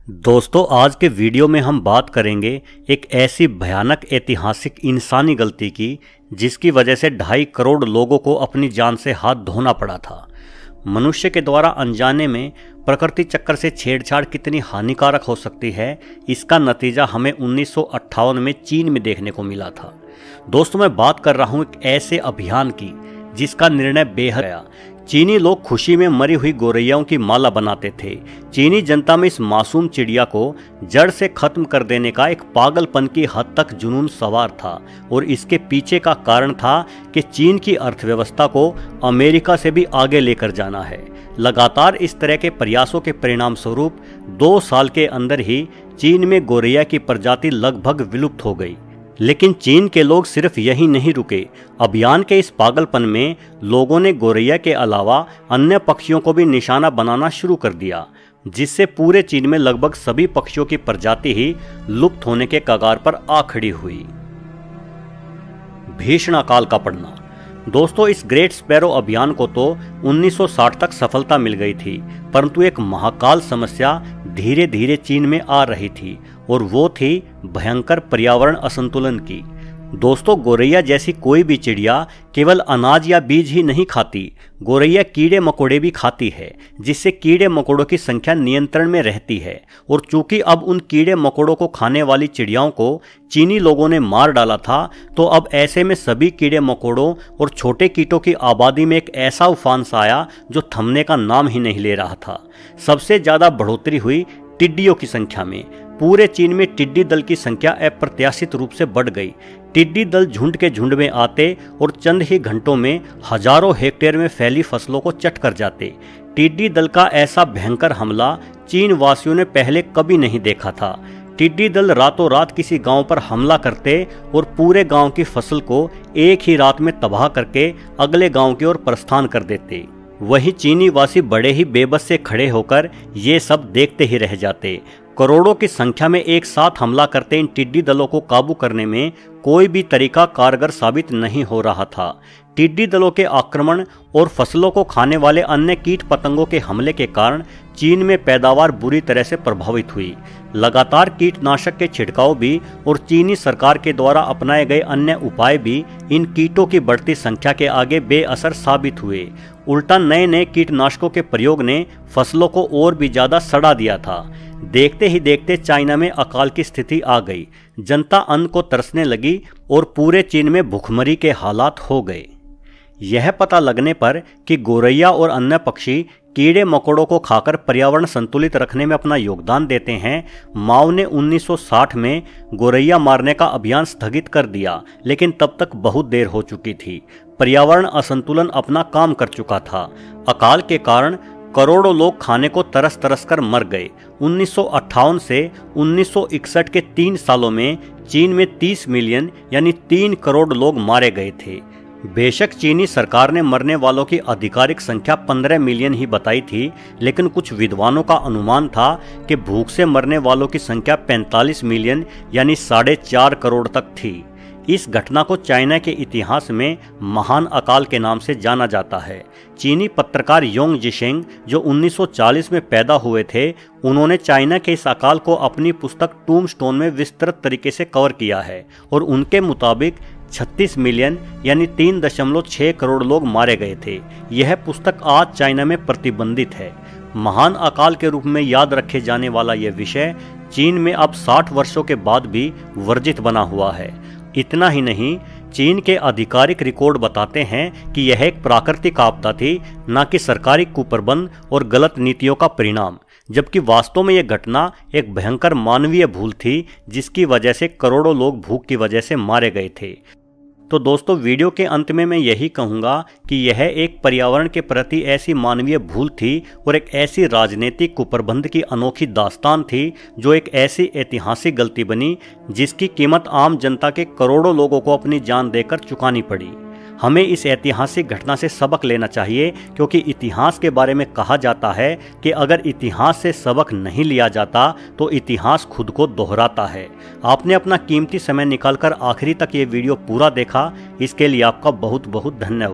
दोस्तों, आज के वीडियो में हम बात करेंगे एक ऐसी भयानक ऐतिहासिक इंसानी गलती की जिसकी वजह से 2.5 करोड़ लोगों को अपनी जान से हाथ धोना पड़ा था। मनुष्य के द्वारा अनजाने में प्रकृति चक्र से छेड़छाड़ कितनी हानिकारक हो सकती है, इसका नतीजा हमें 1958 में चीन में देखने को मिला था। दोस्तों, मैं बात कर रहा हूँ एक ऐसे अभियान की जिसका निर्णय बेहद गया। चीनी लोग खुशी में मरी हुई गोरैयाओं की माला बनाते थे। चीनी जनता में इस मासूम चिड़िया को जड़ से खत्म कर देने का एक पागलपन की हद तक जुनून सवार था और इसके पीछे का कारण था कि चीन की अर्थव्यवस्था को अमेरिका से भी आगे लेकर जाना है। लगातार इस तरह के प्रयासों के परिणाम स्वरूप 2 साल के अंदर ही चीन में गोरैया की प्रजाति लगभग विलुप्त हो गई। लेकिन चीन के लोग सिर्फ यही नहीं रुके। अभियान के इस पागलपन में लोगों ने गोरैया के अलावा अन्य पक्षियों को भी निशाना बनाना शुरू कर दिया, जिससे पूरे चीन में लगभग सभी पक्षियों की प्रजाति ही लुप्त होने के कगार पर आ खड़ी हुई। भीषण अकाल का पड़ना। दोस्तों, इस ग्रेट स्पैरो अभियान को तो 1960 तक सफलता मिल गई थी, परंतु एक महाकाल समस्या धीरे धीरे चीन में आ रही थी और वो थी भयंकर पर्यावरण असंतुलन की। दोस्तों, गोरैया जैसी कोई भी चिड़िया केवल अनाज या बीज ही नहीं खाती, गोरैया कीड़े मकोड़े भी खाती है, जिससे कीड़े मकोड़ों की संख्या नियंत्रण में रहती है। और चूंकि अब उन कीड़े मकोड़ों को खाने वाली चिड़ियाओं को चीनी लोगों ने मार डाला था, तो अब ऐसे में सभी कीड़े मकोड़ों और छोटे कीटों की आबादी में एक ऐसा उफान सा आया जो थमने का नाम ही नहीं ले रहा था। सबसे ज्यादा बढ़ोतरी हुई टिड्डियों की संख्या में। पूरे चीन में टिड्डी दल की संख्या अप्रत्याशित रूप से बढ़ गई। टिड्डी दल झुंड के झुंड में आते और चंद ही घंटों में हजारों हेक्टेयर में फैली फसलों को चट कर जाते। टिड्डी दल का ऐसा भयंकर हमला चीन वासियों ने पहले कभी नहीं देखा था। टिड्डी दल रातों रात किसी गांव पर हमला करते और पूरे गांव की फसल को एक ही रात में तबाह करके अगले गांव की ओर प्रस्थान कर देते। वही चीनी वासी बड़े ही बेबस से खड़े होकर ये सब देखते ही रह जाते। करोड़ों की संख्या में एक साथ हमला करते इन टिड्डी दलों को काबू करने में कोई भी तरीका कारगर साबित नहीं हो रहा था। टिड्डी दलों के आक्रमण और फसलों को खाने वाले अन्य कीट पतंगों के हमले के कारण चीन में पैदावार बुरी तरह से प्रभावित हुई। लगातार कीटनाशक के छिड़काव भी और चीनी सरकार के द्वारा अपनाए गए अन्य उपाय भी इन कीटों की बढ़ती संख्या के आगे बेअसर साबित हुए। उल्टा नए नए कीटनाशकों के प्रयोग ने फसलों को और भी ज्यादा सड़ा दिया था। देखते ही देखते चाइना में अकाल की स्थिति आ गई। जनता अन्न को तरसने लगी और पूरे चीन में भूखमरी के हालात हो गए। यह पता लगने पर कि गोरैया और अन्य पक्षी कीड़े मकोड़ों को खाकर पर्यावरण संतुलित रखने में अपना योगदान देते हैं, माओ ने 1960 में गोरैया मारने का अभियान स्थगित कर दिया। लेकिन तब तक बहुत देर हो चुकी थी। पर्यावरण असंतुलन अपना काम कर चुका था। अकाल के कारण करोड़ों लोग खाने को तरस तरस कर मर गए। 1958 से 1961 के 3 सालों में चीन में 30 मिलियन यानी 3 करोड़ लोग मारे गए थे। बेशक चीनी सरकार ने मरने वालों की आधिकारिक संख्या 15 मिलियन ही बताई थी, लेकिन कुछ विद्वानों का अनुमान था कि भूख से मरने वालों की संख्या 45 मिलियन यानी 4.5 करोड़ तक थी। इस घटना को चाइना के इतिहास में महान अकाल के नाम से जाना जाता है। चीनी पत्रकार योंग जिशेंग, जो 1940 में पैदा हुए थे, उन्होंने चाइना के इस अकाल को अपनी पुस्तक टूम्बस्टोन में विस्तृत तरीके से कवर किया है और उनके मुताबिक 36 मिलियन यानी 3.6 करोड़ लोग मारे गए थे। यह पुस्तक आज चाइना में प्रतिबंधित है। महान अकाल के रूप में याद रखे जाने वाला यह विषय चीन में अब 60 वर्षों के बाद भी वर्जित बना हुआ है। इतना ही नहीं, चीन के आधिकारिक रिकॉर्ड बताते हैं कि यह एक प्राकृतिक आपदा थी, न कि सरकारी कुप्रबंध और गलत नीतियों का परिणाम, जबकि वास्तव में यह घटना एक भयंकर मानवीय भूल थी जिसकी वजह से करोड़ों लोग भूख की वजह से मारे गए थे। तो दोस्तों, वीडियो के अंत में मैं यही कहूँगा कि यह एक पर्यावरण के प्रति ऐसी मानवीय भूल थी और एक ऐसी राजनीतिक कुप्रबंध की अनोखी दास्तान थी जो एक ऐसी ऐतिहासिक गलती बनी जिसकी कीमत आम जनता के करोड़ों लोगों को अपनी जान देकर चुकानी पड़ी। हमें इस ऐतिहासिक घटना से सबक लेना चाहिए, क्योंकि इतिहास के बारे में कहा जाता है कि अगर इतिहास से सबक नहीं लिया जाता तो इतिहास खुद को दोहराता है। आपने अपना कीमती समय निकालकर आखिरी तक ये वीडियो पूरा देखा, इसके लिए आपका बहुत बहुत धन्यवाद।